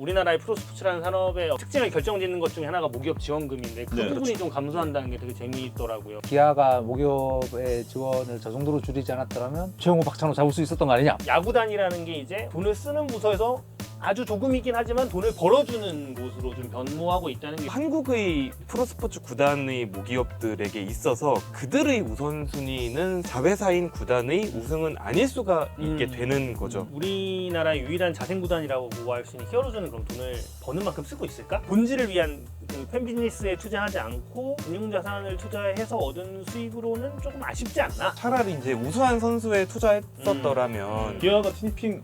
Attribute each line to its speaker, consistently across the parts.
Speaker 1: 우리나라의 프로스포츠라는 산업의 특징을 결정짓는 것 중에 하나가 모기업 지원금인데 그
Speaker 2: 네,
Speaker 1: 부분이
Speaker 2: 그렇죠.
Speaker 1: 좀 감소한다는 게 되게 재미있더라고요.
Speaker 3: 기아가 모기업의 지원을 저 정도로 줄이지 않았더라면 최영호 박찬호 잡을 수 있었던 거 아니냐?
Speaker 1: 야구단이라는 게 이제 돈을 쓰는 부서에서 아주 조금이긴 하지만 돈을 벌어주는 곳으로 좀 변모하고 있다는 게
Speaker 4: 한국의 프로스포츠 구단의 모기업들에게 있어서 그들의 우선순위는 자회사인 구단의 우승은 아닐 수가 있게 되는 거죠.
Speaker 1: 우리나라의 유일한 자생구단이라고 할 수 있는 히어로즈는 그럼 돈을 버는 만큼 쓰고 있을까? 본질을 위한 그 팬비즈니스에 투자하지 않고 금융자산을 투자해서 얻은 수익으로는 조금 아쉽지 않나?
Speaker 4: 차라리 이제 우수한 선수에 투자했었더라면
Speaker 2: 기아가 티니핑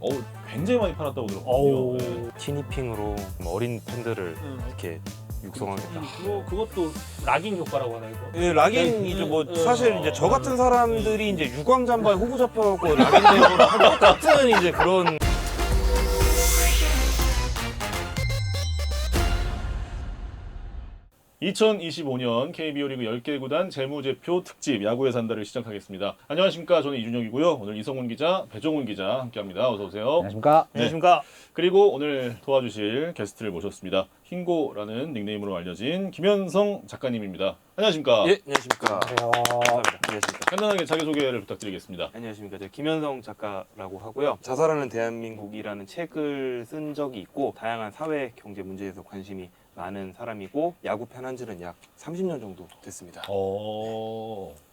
Speaker 2: 굉장히 많이 팔았다고 들었거든요.
Speaker 1: 어우.
Speaker 2: 네.
Speaker 4: 티니핑으로 어린 팬들을 이렇게 육성하겠다.
Speaker 1: 그것도 락인 효과라고 하나 이거?
Speaker 4: 예, 락인이죠. 뭐
Speaker 1: 네.
Speaker 4: 사실 이제 저 같은 사람들이 이제 유광잠바에 호구 잡혀갖고 락인 되고 똑같은 이제 그런.
Speaker 2: (2025년) KBO 리그 10개 구단 재무제표 특집 야구의 산다를 시작하겠습니다. 안녕하십니까. 저는 이준혁이고요. 오늘 이성훈 기자, 배종훈 기자 함께합니다. 어서 오세요.
Speaker 3: 안녕하십니까?
Speaker 2: 네.
Speaker 1: 안녕하십니까?
Speaker 2: 그리고 오늘 도와주실 게스트를 모셨습니다. 흰고라는 닉네임으로 알려진 김현성 작가님입니다. 안녕하십니까.
Speaker 4: 예, 안녕하십니까. 감사합니다. 안녕하십니까.
Speaker 2: 간단하게 자기소개를 부탁드리겠습니다.
Speaker 4: 안녕하십니까. 저 김현성 작가라고 하고요. 자살하는 대한민국이라는 책을 쓴 적이 있고 다양한 사회 경제 문제에서 관심이 많은 사람이고 야구 팬한 지는 약 30년 정도 됐습니다.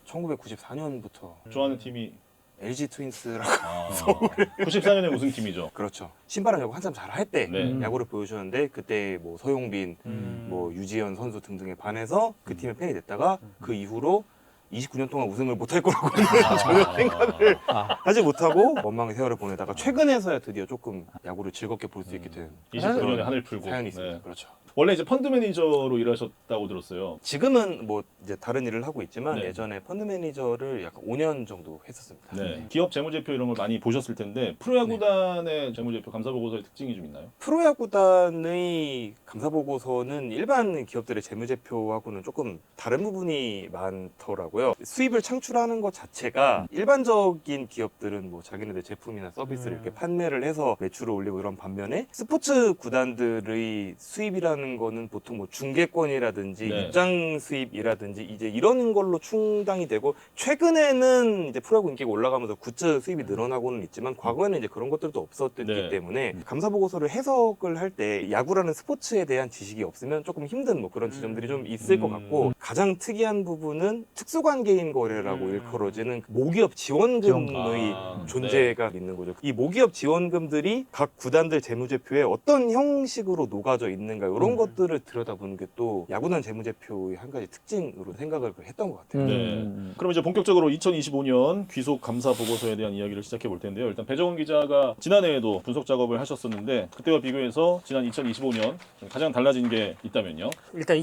Speaker 4: 1994년부터
Speaker 2: 좋아하는 팀이
Speaker 4: LG 트윈스라고.
Speaker 2: 94년에 우승팀이죠.
Speaker 4: 그렇죠. 신바람 야구 한참 잘 할 때
Speaker 2: 네.
Speaker 4: 야구를 보여주셨는데 그때 뭐 서용빈, 뭐 유지현 선수 등등에 반해서 그 팀의 팬이 됐다가 그 이후로 29년 동안 우승을 못할 거라고 전혀 생각을 하지 못하고 원망의 세월을 보내다가 최근에서야 드디어 조금 야구를 즐겁게 볼 수 있게 된
Speaker 2: 29년에 한을 풀고.
Speaker 4: 사연이 있습니다.
Speaker 2: 네.
Speaker 4: 그렇죠.
Speaker 2: 원래 이제 펀드 매니저로 일하셨다고 들었어요.
Speaker 4: 지금은 뭐 이제 다른 일을 하고 있지만
Speaker 2: 네.
Speaker 4: 예전에 펀드 매니저를 약간 5년 정도 했었습니다.
Speaker 2: 네. 기업 재무제표 이런 걸 많이 보셨을 텐데 프로야구단의 재무제표 감사보고서의 특징이 좀 있나요?
Speaker 4: 프로야구단의 감사보고서는 일반 기업들의 재무제표하고는 조금 다른 부분이 많더라고요. 수입을 창출하는 것 자체가 일반적인 기업들은 뭐 자기네들 제품이나 서비스를 이렇게 판매를 해서 매출을 올리고 이런 반면에 스포츠 구단들의 수입이라는 거는 보통 뭐 중계권이라든지
Speaker 2: 네.
Speaker 4: 입장 수입이라든지 이제 이런 걸로 충당이 되고 최근에는 이제 프로야구 인기가 올라가면서 굿즈 수입이 늘어나고는 있지만 과거에는 이제 그런 것들도 없었기
Speaker 2: 네.
Speaker 4: 때문에 감사보고서를 해석을 할 때 야구라는 스포츠에 대한 지식이 없으면 조금 힘든 뭐 그런 지점들이 좀 있을 것 같고 가장 특이한 부분은 특수관계인 거래라고 일컬어지는 모기업 지원금의 존재가 있는 거죠. 이 모기업 지원금들이 각 구단들 재무제표에 어떤 형식으로 녹아져 있는가 이런 것들을 들여다보는 게 또 야구단 재무제표의 한 가지 특징으로 생각을 했던 것 같아요.
Speaker 2: 네. 그럼 이제 본격적으로 2025년 귀속 감사 보고서에 대한 이야기를 시작해 볼 텐데요. 일단 배정훈 기자가 지난해에도 분석 작업을 하셨었는데 그때와 비교해서 지난 2025년 가장 달라진 게 있다면요?
Speaker 1: 일단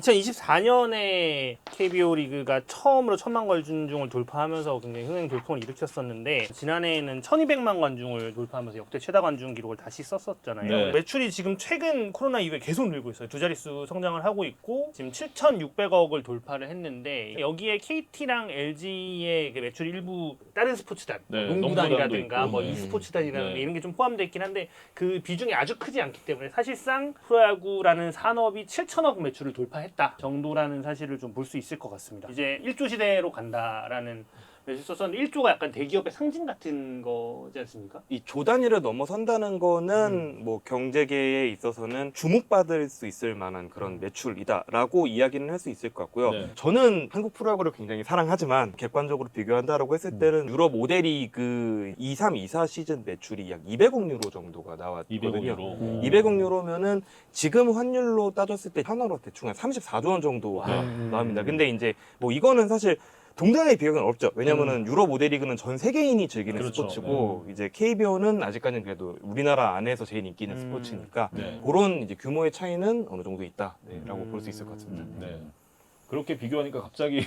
Speaker 1: 2024년에 KBO 리그가 처음으로 1000만 관중을 돌파하면서 굉장히 흥행 돌풍을 일으켰었는데 지난해에는 1200만 관중을 돌파하면서 역대 최다 관중 기록을 다시 썼었잖아요.
Speaker 2: 네.
Speaker 1: 매출이 지금 최근 코로나 이후에 계속 늘고 있어요. 두 자릿수 성장을 하고 있고 지금 7,600억을 돌파를 했는데 여기에 KT랑 LG의 그 매출 일부 다른 스포츠단,
Speaker 2: 네,
Speaker 1: 농구단이라든가
Speaker 2: 농구단도
Speaker 1: 뭐
Speaker 2: 있고,
Speaker 1: e스포츠단이라든가
Speaker 2: 네.
Speaker 1: 이런 게 좀 포함되어 있긴 한데 그 비중이 아주 크지 않기 때문에 사실상 프로야구라는 산업이 7천억 매출을 돌파했다 정도라는 사실을 좀 볼 수 있을 것 같습니다. 이제 1조 시대로 간다라는 매출 썼는데 1조가 약간 대기업의 상징 같은 거지 않습니까?
Speaker 4: 이 조 단위를 넘어선다는 거는 뭐 경제계에 있어서는 주목받을 수 있을 만한 그런 매출이다라고 이야기는 할 수 있을 것 같고요.
Speaker 2: 네.
Speaker 4: 저는 한국 프로야구를 굉장히 사랑하지만 객관적으로 비교한다라고 했을 때는 유럽 5대 리그 23, 24 시즌 매출이 약 200억 유로 정도가 나왔거든요.
Speaker 2: 200억으로.
Speaker 4: 200억 유로면은 지금 환율로 따졌을 때 현화로 대충 한 34조 원 정도 나옵니다. 근데 이제 뭐 이거는 사실 동등하게 비교는 어렵죠. 왜냐면은 유럽 5대 리그는 전 세계인이 즐기는
Speaker 2: 그렇죠.
Speaker 4: 스포츠고 이제 KBO는 아직까지는 그래도 우리나라 안에서 제일 인기 있는 스포츠니까
Speaker 2: 네.
Speaker 4: 그런 이제 규모의 차이는 어느 정도 있다라고 볼 수 있을 것 같습니다.
Speaker 2: 네. 그렇게 비교하니까 갑자기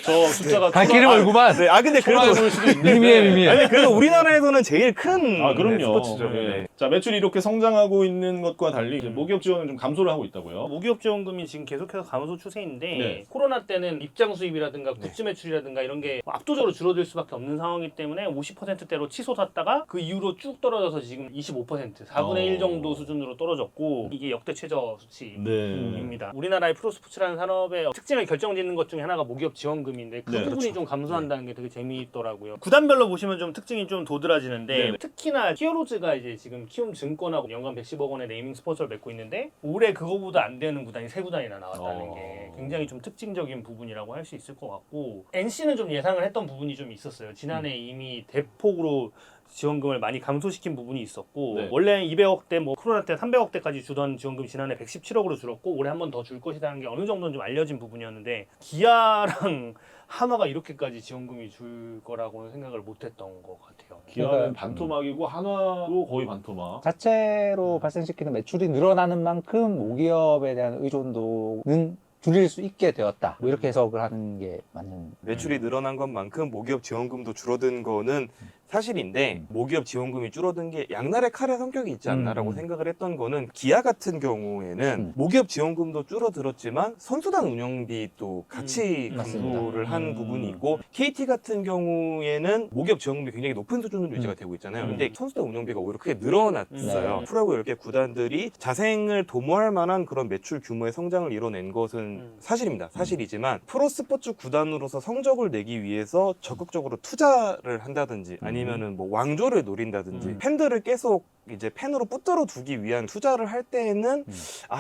Speaker 2: 저 숫자가
Speaker 3: 갓기름 얼구만.
Speaker 4: 네, 근데 그래도
Speaker 2: 초라해 수도 있는데.
Speaker 3: 미미해.
Speaker 4: 아니 그래도 우리나라에서는 제일 큰
Speaker 2: 그럼요.
Speaker 4: 스포츠죠.
Speaker 2: 예.
Speaker 4: 네.
Speaker 2: 자, 매출이 이렇게 성장하고 있는 것과 달리 이제 모기업 지원은 좀 감소를 하고 있다고요.
Speaker 1: 모기업 지원금이 지금 계속해서 감소 추세인데
Speaker 2: 네.
Speaker 1: 코로나 때는 입장 수입이라든가 굿즈 매출이라든가 이런 게 압도적으로 줄어들 수밖에 없는 상황이기 때문에 50%대로 치솟았다가 그 이후로 쭉 떨어져서 지금 25%, 4분의 1 정도 수준으로 떨어졌고 이게 역대 최저 수치입니다. 우리나라의 프로스포츠라는 산업의 특징을 결정짓는 것 중에 하나가 모기업 지원금인데 그
Speaker 2: 네,
Speaker 1: 부분이
Speaker 2: 그렇죠.
Speaker 1: 좀 감소한다는 게 되게 재미있더라고요. 구단별로 보시면 좀 특징이 좀 도드라지는데
Speaker 2: 네네.
Speaker 1: 특히나 히어로즈가 이제 지금 키움증권하고 연간 110억 원의 네이밍 스폰서를 맺고 있는데 올해 그거보다 안 되는 구단이 3구단이나 나왔다는 게 굉장히 좀 특징적인 부분이라고 할 수 있을 것 같고 NC는 좀 예상을 했던 부분이 좀 있었어요. 지난해 이미 대폭으로 지원금을 많이 감소시킨 부분이 있었고
Speaker 2: 네.
Speaker 1: 원래 200억대 뭐 코로나 때 300억대까지 주던 지원금이 지난해 117억으로 줄었고 올해 한 번 더 줄 것이라는 게 어느 정도는 좀 알려진 부분이었는데 기아랑 한화가 이렇게까지 지원금이 줄 거라고는 생각을 못했던 것 같아요.
Speaker 2: 기아는
Speaker 3: 그러니까,
Speaker 2: 반토막이고 한화도 거의 반토막.
Speaker 3: 자체로 발생시키는 매출이 늘어나는 만큼 모기업에 대한 의존도는 줄일 수 있게 되었다. 뭐 이렇게 해석을 하는 게 맞는.
Speaker 4: 매출이 늘어난 것만큼 모기업 지원금도 줄어든 거는 사실인데 모기업 지원금이 줄어든 게 양날의 칼의 성격이 있지 않나라고 생각을 했던 거는 기아 같은 경우에는 모기업 지원금도 줄어들었지만 선수단 운영비도 같이
Speaker 3: 맞습니다.
Speaker 4: 감소를 한 부분이 있고 KT 같은 경우에는 모기업 지원금이 굉장히 높은 수준으로 유지가 되고 있잖아요. 근데 선수단 운영비가 오히려 크게 늘어났어요.
Speaker 3: 네.
Speaker 4: 프로야구 이렇게 구단들이 자생을 도모할 만한 그런 매출 규모의 성장을 이뤄낸 것은 사실입니다. 사실이지만 프로스포츠 구단으로서 성적을 내기 위해서 적극적으로 투자를 한다든지 아니면은 뭐 왕조를 노린다든지 팬들을 계속 이제 팬으로 붙들어 두기 위한 투자를 할 때에는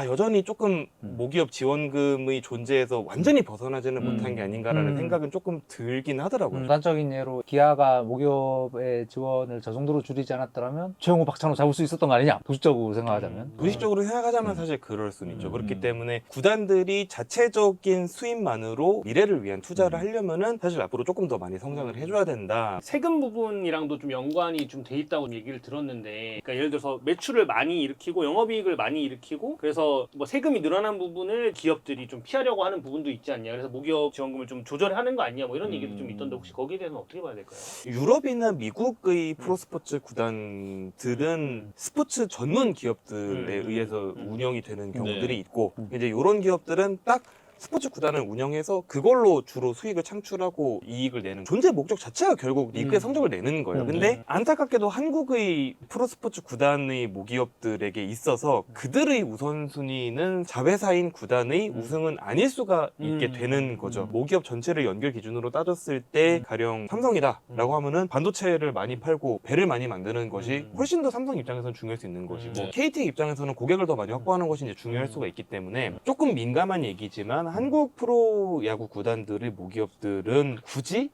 Speaker 4: 여전히 조금 모기업 지원금의 존재에서 완전히 벗어나지는 못한 게 아닌가라는 생각은 조금 들긴 하더라고요.
Speaker 3: 단적인 예로 기아가 모기업의 지원을 저 정도로 줄이지 않았더라면 최용호 박찬호 잡을 수 있었던 거 아니냐? 도식적으로 생각하자면.
Speaker 4: 무의식적으로 생각하자면 사실 그럴 수는 있죠. 그렇기 때문에 구단들이 자체적인 수입만으로 미래를 위한 투자를 하려면은 사실 앞으로 조금 더 많이 성장을 해줘야 된다.
Speaker 1: 세금 부분이랑도 좀 연관이 좀 돼 있다고 얘기를 들었는데 그러니까 예를 들어서 매출을 많이 일으키고 영업이익을 많이 일으키고 그래서 뭐 세금이 늘어난 부분을 기업들이 좀 피하려고 하는 부분도 있지 않냐 그래서 모기업 지원금을 좀 조절하는 거 아니냐 뭐 이런 얘기도 좀 있던데 혹시 거기에 대해서는 어떻게 봐야 될까요?
Speaker 4: 유럽이나 미국의 프로스포츠 구단들은 스포츠 전문 기업들에 의해서 운영이 되는 경우들이
Speaker 2: 네.
Speaker 4: 있고 이제 이런 기업들은 딱 스포츠 구단을 운영해서 그걸로 주로 수익을 창출하고 이익을 내는 존재 목적 자체가 결국 리그의 성적을 내는 거예요. 근데 안타깝게도 한국의 프로스포츠 구단의 모기업들에게 있어서 그들의 우선순위는 자회사인 구단의 우승은 아닐 수가 있게 되는 거죠. 모기업 전체를 연결 기준으로 따졌을 때 가령 삼성이다라고 하면은 반도체를 많이 팔고 배를 많이 만드는 것이 훨씬 더 삼성 입장에서는 중요할 수 있는 것이고 KT 입장에서는 고객을 더 많이 확보하는 것이 이제 중요할 수가 있기 때문에 조금 민감한 얘기지만 한국 프로야구 구단들의 모기업들은 굳이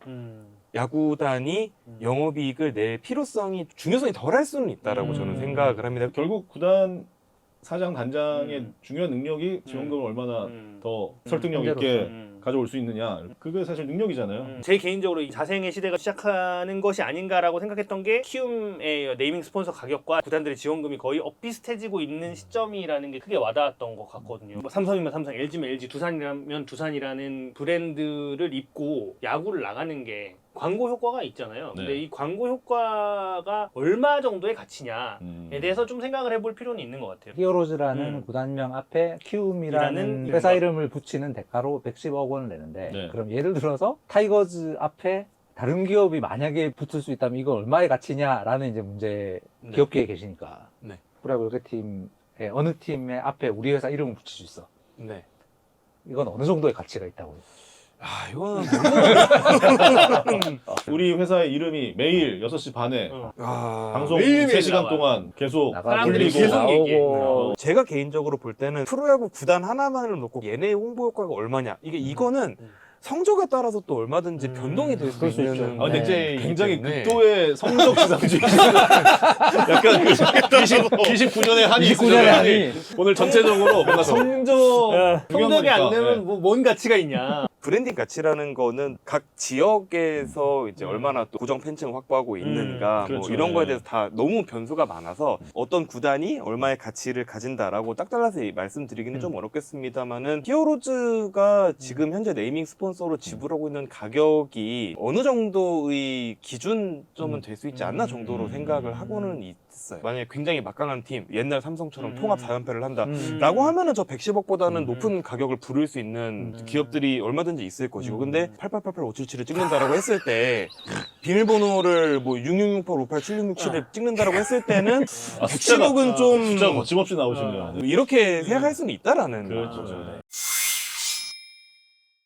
Speaker 4: 야구단이 영업이익을 낼 필요성이 중요성이 덜할 수는 있다라고 저는 생각을 합니다.
Speaker 2: 결국 구단 사장 단장의 중요한 능력이 지원금을 얼마나 더 설득력 있게 가져올 수 있느냐. 그게 사실 능력이잖아요.
Speaker 1: 제 개인적으로 이 자생의 시대가 시작하는 것이 아닌가라고 생각했던 게 키움의 네이밍 스폰서 가격과 구단들의 지원금이 거의 엇비슷해지고 있는 시점이라는 게 크게 와닿았던 것 같거든요. 뭐 삼성이면 삼성, LG면 LG, 두산이면 두산이라는 브랜드를 입고 야구를 나가는 게 광고 효과가 있잖아요. 근데 이 광고 효과가 얼마 정도의 가치냐에 대해서 좀 생각을 해볼 필요는 있는 것 같아요.
Speaker 3: 히어로즈라는 구단명 앞에 키움이라는
Speaker 1: 이라는
Speaker 3: 회사
Speaker 1: 이름과.
Speaker 3: 이름을 붙이는 대가로 110억 원을 내는데
Speaker 2: 네.
Speaker 3: 그럼 예를 들어서 타이거즈 앞에 다른 기업이 만약에 붙을 수 있다면 이거 얼마의 가치냐라는 이제 문제 기업계에 계시니까
Speaker 4: 네.
Speaker 3: 프로야구 팀의 어느 팀의 앞에 우리 회사 이름을 붙일 수 있어.
Speaker 4: 네.
Speaker 3: 이건 어느 정도의 가치가 있다고.
Speaker 4: 이거는
Speaker 2: 우리 회사의 이름이 매일 6시 반에 방송
Speaker 1: 매일매일
Speaker 2: 3시간
Speaker 1: 나와요.
Speaker 2: 동안 계속
Speaker 1: 사람들이
Speaker 2: 돌리고
Speaker 1: 계속 얘기해.
Speaker 4: 제가 개인적으로 볼 때는 프로야구 구단 하나만을 놓고 얘네의 홍보 효과가 얼마냐 이거는 성적에 따라서 또 얼마든지 변동이 될 수
Speaker 3: 그럴 수
Speaker 4: 있는
Speaker 3: 있죠.
Speaker 2: 아, 근데
Speaker 3: 네.
Speaker 2: 이제 굉장히
Speaker 4: 때문에.
Speaker 2: 극도의 성적 지상주의. 약간 그 29년의 한이
Speaker 3: 29년의 한이.
Speaker 2: 오늘 전체적으로 뭔가 성적
Speaker 1: 성적이 안
Speaker 2: 중요한 거니까.
Speaker 1: 되면 뭐 뭔 가치가 있냐.
Speaker 4: 브랜딩 가치라는 거는 각 지역에서 이제 얼마나 또 고정 팬층을 확보하고 있는가
Speaker 2: 그렇죠.
Speaker 4: 뭐 이런 거에
Speaker 2: 네.
Speaker 4: 대해서 다 너무 변수가 많아서 어떤 구단이 얼마의 가치를 가진다라고 딱 잘라서 말씀드리기는 좀 어렵겠습니다만은 히어로즈가 지금 현재 네이밍 스폰서로 지불하고 있는 가격이 어느 정도의 기준점은 될 수 있지 않나 정도로 생각을 하고는 있어요. 만약에 굉장히 막강한 팀, 옛날 삼성처럼 통합 4연패를 한다라고 하면은 저 110억보다는 높은 가격을 부를 수 있는 기업들이 얼마든지 있을 것이고, 근데 8888 577을 찍는다라고 했을 때 비밀번호를 뭐 6668, 58, 7667을 찍는다라고 했을 때는 110억은 좀
Speaker 2: 숫자가 거침없이 나오시네요.
Speaker 4: 이렇게 생각할 수는 있다라는
Speaker 2: 그렇죠.
Speaker 4: 거죠.
Speaker 2: 네.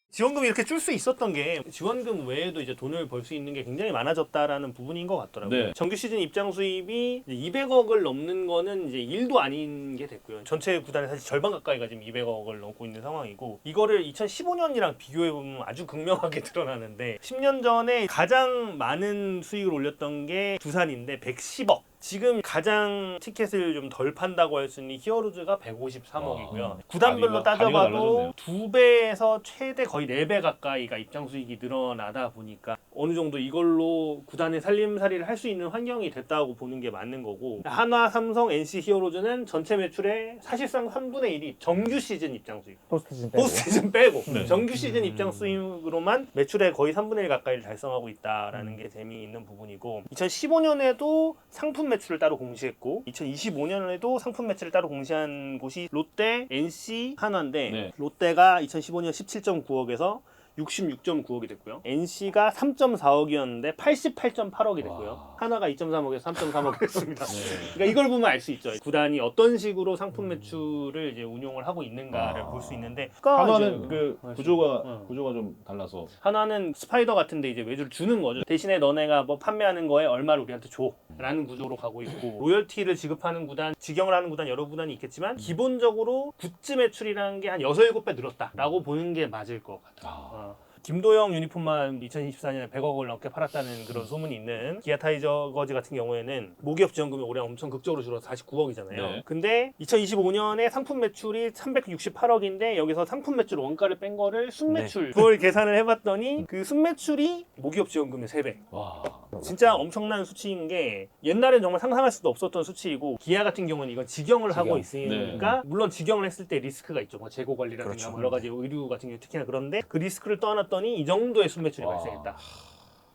Speaker 1: 지원금이 이렇게 줄 수 있었던 게 지원금 외에도 이제 돈을 벌 수 있는 게 굉장히 많아졌다라는 부분인 것 같더라고요.
Speaker 2: 네.
Speaker 1: 정규 시즌 입장 수입이 200억을 넘는 거는 이제 1도 아닌 게 됐고요. 전체 구단의 사실 절반 가까이가 지금 200억을 넘고 있는 상황이고, 이거를 2015년이랑 비교해 보면 아주 극명하게 드러나는데 10년 전에 가장 많은 수익을 올렸던 게 두산인데 110억. 지금 가장 티켓을 좀 덜 판다고 할 수 있는 히어로즈가 153억이고요. 구단별로
Speaker 2: 다리가
Speaker 1: 따져봐도
Speaker 2: 달라졌네요.
Speaker 1: 2배에서 최대 거의 4배 가까이가 입장 수익이 늘어나다 보니까 어느 정도 이걸로 구단의 살림살이를 할 수 있는 환경이 됐다고 보는 게 맞는 거고, 한화, 삼성, NC, 히어로즈는 전체 매출의 사실상 3분의 1이 정규 시즌 입장 수익.
Speaker 3: 포스트 시즌 빼고.
Speaker 1: 포스트 시즌 빼고
Speaker 2: 네.
Speaker 1: 정규 시즌 입장 수익으로만 매출의 거의 3분의 1 가까이를 달성하고 있다라는 게 재미있는 부분이고, 2015년에도 상품 매출을 따로 공시했고 2025년에도 상품 매출을 따로 공시한 곳이 롯데, NC, 한화인데
Speaker 2: 네.
Speaker 1: 롯데가 2015년 17.9억에서 66.9억이 됐고요. NC가 3.4억이었는데 88.8억이 됐고요.
Speaker 2: 와.
Speaker 1: 하나가 2.3억에서 3.3억이 됐습니다.
Speaker 2: 네.
Speaker 1: 그러니까 이걸 보면 알 수 있죠. 구단이 어떤 식으로 상품 매출을 이제 운용을 하고 있는가를 볼 수 있는데,
Speaker 2: 한화는
Speaker 1: 이제
Speaker 2: 그 구조가 좀 달라서
Speaker 1: 하나는 스파이더 같은데 이제 외주를 주는 거죠. 대신에 너네가 뭐 판매하는 거에 얼마를 우리한테 줘 라는 구조로 가고 있고, 로열티를 지급하는 구단, 직영을 하는 구단 여러 구단이 있겠지만 기본적으로 굿즈 매출이라는 게 한 6, 7배 늘었다라고 보는 게 맞을 것 같아요. 김도영 유니폼만 2024년에 100억을 넘게 팔았다는 그런 소문이 있는 기아 타이거즈 같은 경우에는 모기업 지원금이 올해 엄청 극적으로 줄어서 49억이잖아요.
Speaker 2: 네.
Speaker 1: 근데 2025년에 상품 매출이 368억인데 여기서 상품 매출 원가를 뺀 거를 순매출 그걸 계산을 해봤더니 그 순매출이 모기업 지원금의 3배.
Speaker 2: 와.
Speaker 1: 진짜 엄청난 수치인 게 옛날엔 정말 상상할 수도 없었던 수치이고, 기아 같은 경우는 이건 직영을 하고 있으니까 물론 직영을 했을 때 리스크가 있죠. 뭐 재고 관리라든가
Speaker 4: 그렇죠.
Speaker 1: 뭐 여러 가지 의류 같은 경우 특히나 그런데 그 리스크를 떠났더니 이 정도의 순매출이
Speaker 2: 와.
Speaker 1: 발생했다.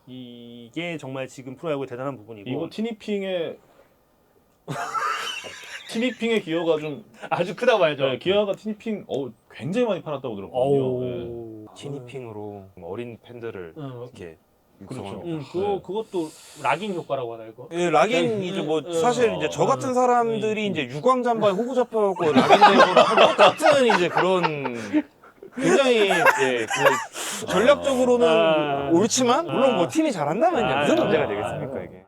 Speaker 1: 이게 정말 지금 프로야구의 대단한 부분이고,
Speaker 2: 이거 티니핑의 기여가 좀
Speaker 1: 아주 크다고 봐야죠.
Speaker 2: 네, 기아가 티니핑 굉장히 많이 팔았다고 들었거든요. 네.
Speaker 1: 오.
Speaker 4: 티니핑으로 어린 팬들을 이렇게
Speaker 2: 그렇죠.
Speaker 4: 육성을
Speaker 1: 그것도 락인 효과라고 하나 이거?
Speaker 4: 예, 락인이죠. 뭐
Speaker 1: 네.
Speaker 4: 사실 이제 저 같은 사람들이 이제 유광 잠바에 호구 잡혀갖고 락인 되고 똑같은 이제 그런 굉장히 그 전략적으로는 옳지만 물론 뭐 팀이 잘한다면요 무슨 문제가 되겠습니까 이게?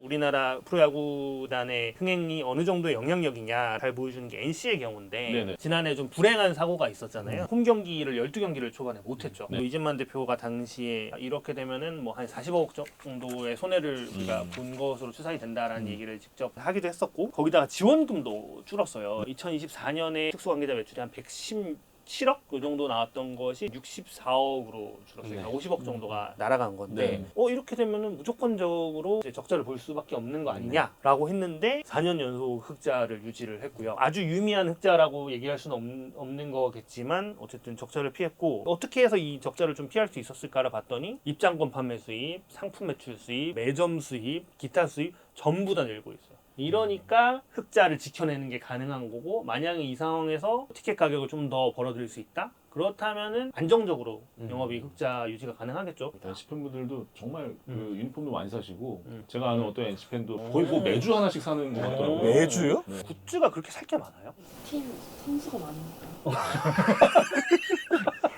Speaker 1: 우리나라 프로야구단의 흥행이 어느 정도의 영향력이냐 잘 보여주는 게 NC의 경우인데,
Speaker 2: 네네.
Speaker 1: 지난해 좀 불행한 사고가 있었잖아요. 홈 경기를 12경기를 초반에 못했죠.
Speaker 2: 네.
Speaker 1: 이진만 대표가 당시에 이렇게 되면은 뭐 한 40억 정도의 손해를 우리가 본 것으로 추산이 된다라는 얘기를 직접 하기도 했었고, 거기다가 지원금도 줄었어요. 2024년에 특수관계자 매출이 한 117억 그 정도 나왔던 것이 64억으로 줄었어요.
Speaker 4: 네.
Speaker 1: 그러니까 50억 정도가 날아간 건데,
Speaker 2: 네.
Speaker 1: 이렇게 되면은 무조건적으로 이제 적자를 볼 수밖에 없는 거 아니냐라고 했는데 4년 연속 흑자를 유지를 했고요. 아주 유미한 흑자라고 얘기할 수는 없는 거겠지만 어쨌든 적자를 피했고, 어떻게 해서 이 적자를 좀 피할 수 있었을까를 봤더니 입장권 판매 수입, 상품 매출 수입, 매점 수입, 기타 수입 전부 다 늘고 있어요. 이러니까 흑자를 지켜내는 게 가능한 거고, 만약에 이 상황에서 티켓 가격을 좀 더 벌어들일 수 있다? 그렇다면은 안정적으로 영업이익 흑자 유지가 가능하겠죠.
Speaker 2: NC 팬분들도 정말 그 유니폼도 많이 사시고
Speaker 1: 음.
Speaker 2: 제가 아는 어떤 NC 팬도 거의 뭐 매주 하나씩 사는 것 같더라고요.
Speaker 4: 매주요?
Speaker 2: 네.
Speaker 1: 굿즈가 그렇게 살 게 많아요?
Speaker 5: 팀 선수가 많으니까.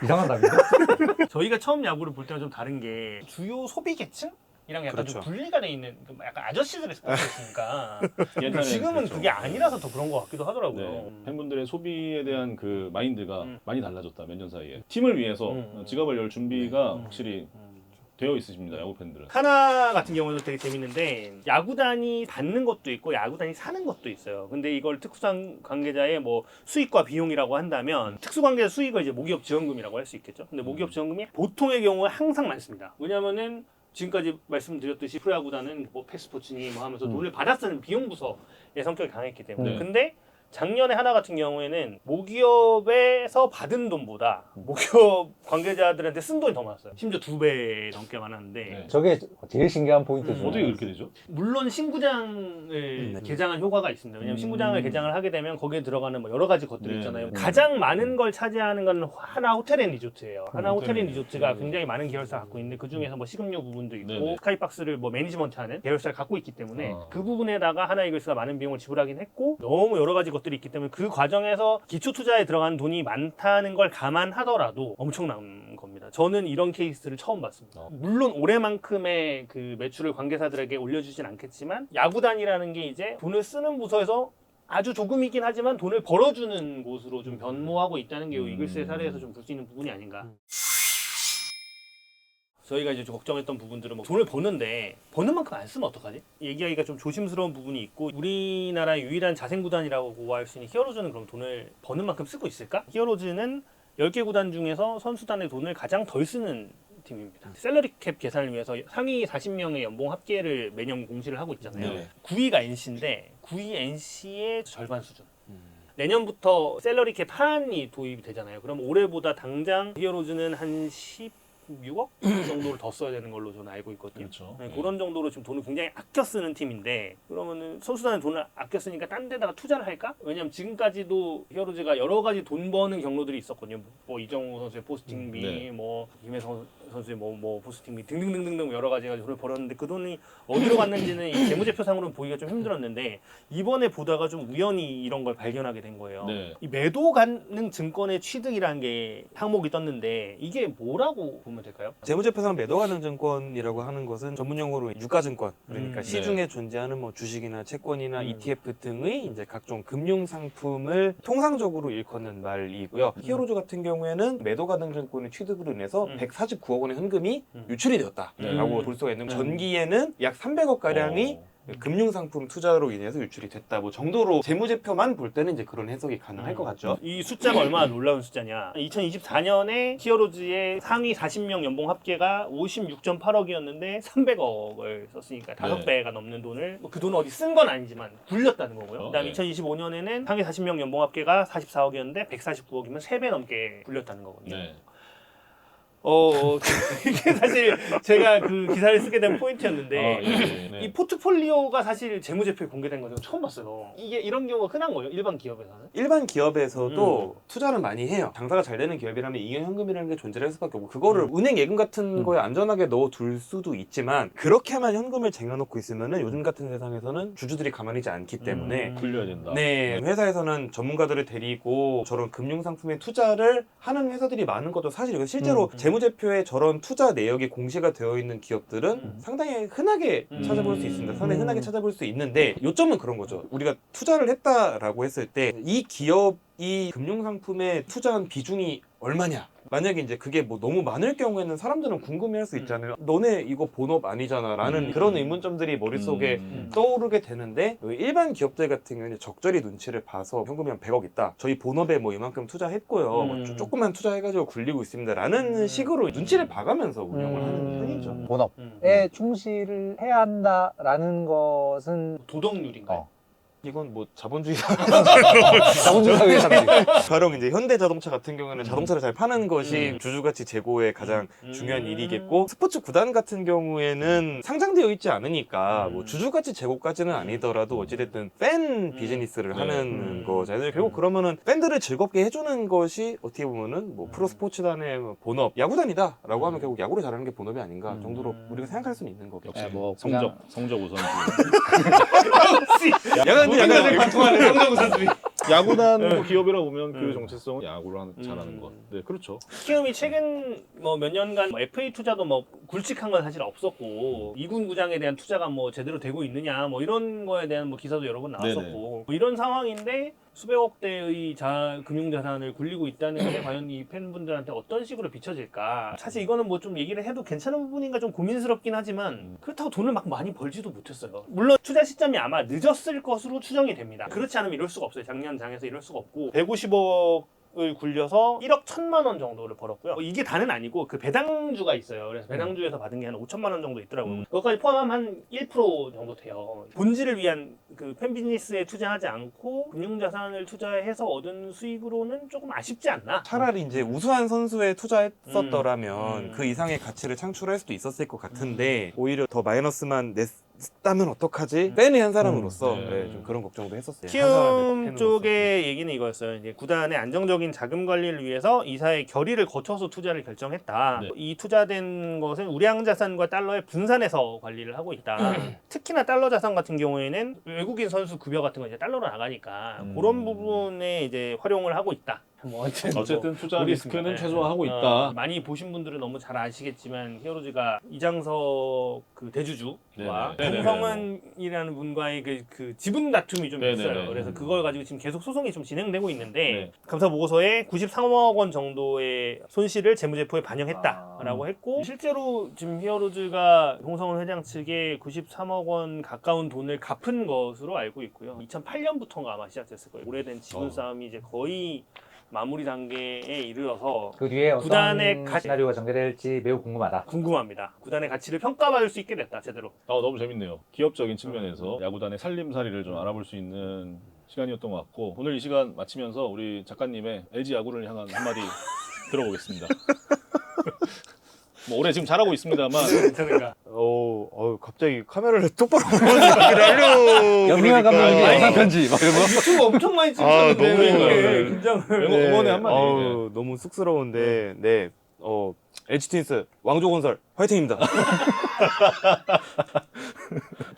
Speaker 3: 이상한 답인데?
Speaker 1: 저희가 처음 야구를 볼 때랑 좀 다른 게 주요 소비 계층? 약간
Speaker 4: 그렇죠.
Speaker 1: 좀 분리가 돼 있는 그 약간 아저씨들의 스포츠였으니까
Speaker 2: 옛날에
Speaker 1: 지금은
Speaker 2: 그랬죠.
Speaker 1: 그게 아니라서 더 그런 것 같기도 하더라고요.
Speaker 2: 네. 팬분들의 소비에 대한 그 마인드가
Speaker 1: 음.
Speaker 2: 많이 달라졌다 몇 년 사이에. 팀을 위해서 지갑을 열 준비가
Speaker 1: 음.
Speaker 2: 확실히 되어 있으십니다, 야구 팬들은.
Speaker 1: 하나 같은 경우도 되게 재밌는데 야구단이 받는 것도 있고 야구단이 사는 것도 있어요. 근데 이걸 특수상 관계자의 뭐 수익과 비용이라고 한다면 특수관계자 수익을 이제 모기업 지원금이라고 할 수 있겠죠. 근데 모기업 지원금이 보통의 경우에 항상 많습니다. 왜냐면은 지금까지 말씀드렸듯이 프로야구단은 뭐 패스포츠니 뭐 하면서 돈을 받아 쓰는 비용 부서의 성격이 강했기 때문에.
Speaker 2: 네.
Speaker 1: 근데 작년에 하나 같은 경우에는 모기업에서 받은 돈보다 모기업 관계자들한테 쓴 돈이 더 많았어요. 심지어 2배 넘게 많았는데
Speaker 2: 네.
Speaker 3: 저게 제일 신기한 포인트죠.
Speaker 2: 어떻게 그렇게 되죠?
Speaker 1: 물론 신구장을 개장한 효과가 있습니다. 왜냐하면 신구장을 개장을 하게 되면 거기에 들어가는 뭐 여러 가지 것들이
Speaker 2: 네,
Speaker 1: 있잖아요.
Speaker 2: 네.
Speaker 1: 가장 많은 걸 차지하는 건 하나 호텔앤리조트예요. 하나 호텔앤리조트가
Speaker 2: 네.
Speaker 1: 굉장히 많은 계열사 갖고 있는데 그 중에서 뭐 식음료 부분도 있고
Speaker 2: 네, 네.
Speaker 1: 스카이박스를 뭐 매니지먼트하는 계열사를 갖고 있기 때문에
Speaker 2: 아.
Speaker 1: 그 부분에다가 하나이글스가 많은 비용을 지불하긴 했고 너무 여러 가지 것들이 있기 때문에 그 과정에서 기초 투자에 들어간 돈이 많다는 걸 감안하더라도 엄청난 겁니다. 저는 이런 케이스를 처음 봤습니다. 물론 올해만큼의 그 매출을 관계사들에게 올려주진 않겠지만 야구단이라는 게 이제 돈을 쓰는 부서에서 아주 조금이긴 하지만 돈을 벌어주는 곳으로 좀 변모하고 있다는 게 이글스의 사례에서 좀 볼 수 있는 부분이 아닌가. 저희가 이제 좀 걱정했던 부분들은 뭐 돈을 버는데 버는 만큼 안 쓰면 어떡하지? 얘기하기가 좀 조심스러운 부분이 있고 우리나라 유일한 자생구단이라고 할 수 있는 히어로즈는 그럼 돈을 버는 만큼 쓰고 있을까? 히어로즈는 10개 구단 중에서 선수단의 돈을 가장 덜 쓰는 팀입니다. 셀러리 캡 계산을 위해서 상위 40명의 연봉 합계를 매년 공시를 하고 있잖아요.
Speaker 2: 네.
Speaker 1: 9위가 NC인데 9위 NC의 절반 수준. 내년부터 셀러리 캡 하한이 도입이 되잖아요. 그럼 올해보다 당장 히어로즈는 한 16억 정도를 더 써야 되는 걸로 저는 알고 있거든요.
Speaker 2: 그렇죠.
Speaker 1: 네, 그런 정도로 지금 돈을 굉장히 아껴 쓰는 팀인데 그러면은 선수단에 돈을 아껴 쓰니까 딴 데다가 투자를 할까? 왜냐면 지금까지도 히어로즈가 여러 가지 돈 버는 경로들이 있었거든요. 뭐 이정우 선수의 포스팅비,
Speaker 2: 네.
Speaker 1: 뭐 김혜성 선수의 뭐 포스팅비 등등등등 여러 가지가 돈을 벌었는데 그 돈이 어디로 갔는지는 이 재무제표상으로는 보기가 좀 힘들었는데 이번에 보다가 좀 우연히 이런 걸 발견하게 된 거예요.
Speaker 2: 네.
Speaker 1: 이 매도 가능 증권의 취득이라는 게 항목이 떴는데 이게 뭐라고 보면 될까요?
Speaker 4: 재무제표상 매도가능 증권이라고 하는 것은 전문용어로 유가증권, 그러니까
Speaker 1: 네.
Speaker 4: 시중에 존재하는 뭐 주식이나 채권이나 ETF 등의 이제 각종 금융 상품을 통상적으로 일컫는 말이고요. 히어로즈 같은 경우에는 매도가능 증권의 취득으로 인해서 149억 원의 현금이 유출이 되었다라고 볼 수가 있는 거예요. 전기에는 약 300억 가량이 금융상품 투자로 인해서 유출이 됐다 뭐 정도로 재무제표만 볼 때는 이제 그런 해석이 가능할 것 같죠.
Speaker 1: 이 숫자가 얼마나 놀라운 숫자냐. 2024년에 히어로즈의 상위 40명 연봉 합계가 56.8억이었는데 300억을 썼으니까 5배가 넘는 돈을 그 돈을 어디 쓴 건 아니지만 굴렸다는 거고요. 그다음에 2025년에는 상위 40명 연봉 합계가 44억이었는데 149억이면 3배 넘게 굴렸다는 거거든요.
Speaker 2: 네.
Speaker 1: 이게 사실 제가 그 기사를 쓰게 된 포인트였는데
Speaker 2: 네.
Speaker 1: 이 포트폴리오가 사실 재무제표에 공개된 건 제가 처음 봤어요. 이게 이런 경우가 흔한 거예요, 일반 기업에서는?
Speaker 4: 일반 기업에서도 투자는 많이 해요. 장사가 잘 되는 기업이라면 잉여 현금이라는 게 존재할 수밖에 없고 그거를 은행 예금 같은 거에 안전하게 넣어둘 수도 있지만 그렇게만 현금을 쟁여놓고 있으면은 요즘 같은 세상에서는 주주들이 가만히 있지 않기 때문에
Speaker 2: 굴려야 된다.
Speaker 4: 네, 회사에서는 전문가들을 데리고 저런 금융상품에 투자를 하는 회사들이 많은 것도 사실이고 실제로 재무제표에 저런 투자 내역이 공시가 되어 있는 기업들은 상당히 흔하게 찾아볼 수 있습니다. 상당히 흔하게 찾아볼 수 있는데 요점은 그런 거죠. 우리가 투자를 했다라고 했을 때 이 기업이 금융상품에 투자한 비중이 얼마냐? 만약에 이제 그게 뭐 너무 많을 경우에는 사람들은 궁금해할 수 있잖아요. 너네 이거 본업 아니잖아 라는 그런 의문점들이 머릿속에 떠오르게 되는데 일반 기업들 같은 경우는 적절히 눈치를 봐서 현금이 한 100억 있다. 저희 본업에 뭐 이만큼 투자했고요. 뭐 조금만 투자해가지고 굴리고 있습니다. 라는 식으로 눈치를 봐가면서 운영을 하는 편이죠.
Speaker 3: 본업에 충실을 해야 한다라는 것은
Speaker 1: 도덕률인가요?
Speaker 4: 이건 뭐 자본주의
Speaker 3: 자본주의 사회의 상식.
Speaker 4: 바로 이제 현대자동차 같은 경우는 자동차를 잘 파는 것이 주주가치 제고의 가장 중요한 일이겠고 스포츠 구단 같은 경우에는 상장되어 있지 않으니까 뭐 주주가치 제고까지는 아니더라도 어찌됐든 팬 비즈니스를 하는 거잖아요. 결국 그러면은 팬들을 즐겁게 해주는 것이 어떻게 보면은 뭐 프로 스포츠단의 뭐 본업 야구단이다라고 하면 결국 야구를 잘하는 게 본업이 아닌가 정도로 우리가 생각할 수는 있는 거겠죠.
Speaker 2: 역시
Speaker 3: 뭐
Speaker 2: 성적 우선주의.
Speaker 4: 약간
Speaker 1: 관통하는 성적 우선주의.
Speaker 2: 야구단 뭐 기업이라 보면 그 정체성은 야구를 잘하는 것. 네, 그렇죠.
Speaker 1: 키움이 최근 뭐 몇 년간 뭐 FA 투자도 뭐 굵직한 건 사실 없었고 2군 구장에 대한 투자가 뭐 제대로 되고 있느냐 뭐 이런 거에 대한 뭐 기사도 여러 번 나왔었고
Speaker 2: 네네.
Speaker 1: 뭐 이런 상황인데 수백억 대의 금융자산을 굴리고 있다는 게 과연 이 팬분들한테 어떤 식으로 비춰질까. 사실 이거는 뭐 좀 얘기를 해도 괜찮은 부분인가 좀 고민스럽긴 하지만 그렇다고 돈을 막 많이 벌지도 못했어요. 물론 투자 시점이 아마 늦었을 것으로 추정이 됩니다. 그렇지 않으면 이럴 수가 없어요. 작년 장에서 이럴 수가 없고 150억 을 굴려서 1억 1천만 원 정도를 벌었고요. 이게 다는 아니고 그 배당주가 있어요. 그래서 배당주에서 받은 게 한 5천만 원 정도 있더라고요. 그것까지 포함하면 한 1% 정도 돼요. 본질을 위한 그 팬비즈니스에 투자하지 않고 금융자산을 투자해서 얻은 수익으로는 조금 아쉽지 않나?
Speaker 4: 차라리 이제 우수한 선수에 투자했었더라면 그 이상의 가치를 창출할 수도 있었을 것 같은데 오히려 더 마이너스만 냈다면 어떡하지? 팬의 한 사람으로서 네, 좀 그런 걱정도 했었어요. 한 사람의
Speaker 1: 키움
Speaker 4: 팬으로서.
Speaker 1: 쪽의 얘기는 이거였어요. 이제 구단의 안정적인 자금 관리를 위해서 이사의 결의를 거쳐서 투자를 결정했다.
Speaker 2: 네.
Speaker 1: 이 투자된 것은 우량 자산과 달러의 분산해서 관리를 하고 있다. 특히나 달러 자산 같은 경우에는 외국인 선수 급여 같은 거 이제 달러로 나가니까 그런 부분에 이제 활용을 하고 있다. 뭐
Speaker 2: 어쨌든 투자
Speaker 1: 모르겠습니다.
Speaker 2: 리스크는
Speaker 1: 네.
Speaker 2: 최소화하고 있다.
Speaker 1: 많이 보신 분들은 너무 잘 아시겠지만 히어로즈가 이장석 그 대주주와
Speaker 2: 네네.
Speaker 1: 홍성은이라는 분과의 그 지분 다툼이 좀
Speaker 2: 네네네.
Speaker 1: 있어요. 그래서 그걸 가지고 지금 계속 소송이 좀 진행되고 있는데
Speaker 2: 네.
Speaker 1: 감사 보고서에 93억 원 정도의 손실을 재무제표에 반영했다라고 했고 실제로 지금 히어로즈가 홍성은 회장 측에 93억 원 가까운 돈을 갚은 것으로 알고 있고요. 2008년부터가 아마 시작됐을 거예요. 오래된 지분 싸움이 이제 거의 마무리 단계에 이르러서
Speaker 3: 그 뒤에 어떤
Speaker 1: 구단의
Speaker 3: 시나리오가 전개될지 매우 궁금하다.
Speaker 1: 궁금합니다. 구단의 가치를 평가받을 수 있게 됐다, 제대로.
Speaker 2: 너무 재밌네요. 기업적인 측면에서 야구단의 살림살이를 좀 알아볼 수 있는 시간이었던 것 같고 오늘 이 시간 마치면서 우리 작가님의 LG 야구를 향한 한마디 들어보겠습니다. 뭐 올해 지금 잘하고 있습니다만
Speaker 1: 괜찮은가?
Speaker 4: 갑자기 카메라를 똑바로 보면서 얘기를 하려고
Speaker 3: 연민환
Speaker 4: 그러니까.
Speaker 3: 감독님의
Speaker 1: 아니,
Speaker 3: 영상 편지 막 이런 거.
Speaker 1: 유튜브 엄청 많이
Speaker 4: 아,
Speaker 1: 찍으셨는데
Speaker 4: 너무
Speaker 1: 왜 이렇게
Speaker 2: 네.
Speaker 1: 긴장을.
Speaker 2: 응원의 한마디.
Speaker 4: 너무 쑥스러운데 네. LG 트윈스 왕조건설 화이팅입니다.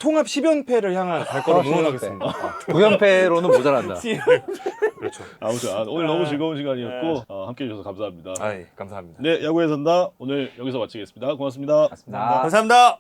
Speaker 4: 통합 10연패를 향한 발걸음 응원하겠습니다.
Speaker 3: 9연패로는 모자란다.
Speaker 4: 그렇죠.
Speaker 2: 아무튼 오늘 너무 즐거운 시간이었고 함께해 주셔서 감사합니다.
Speaker 4: 예, 감사합니다.
Speaker 2: 네, 야구의 산다 오늘 여기서 마치겠습니다. 고맙습니다.
Speaker 3: 맞습니다.
Speaker 1: 감사합니다.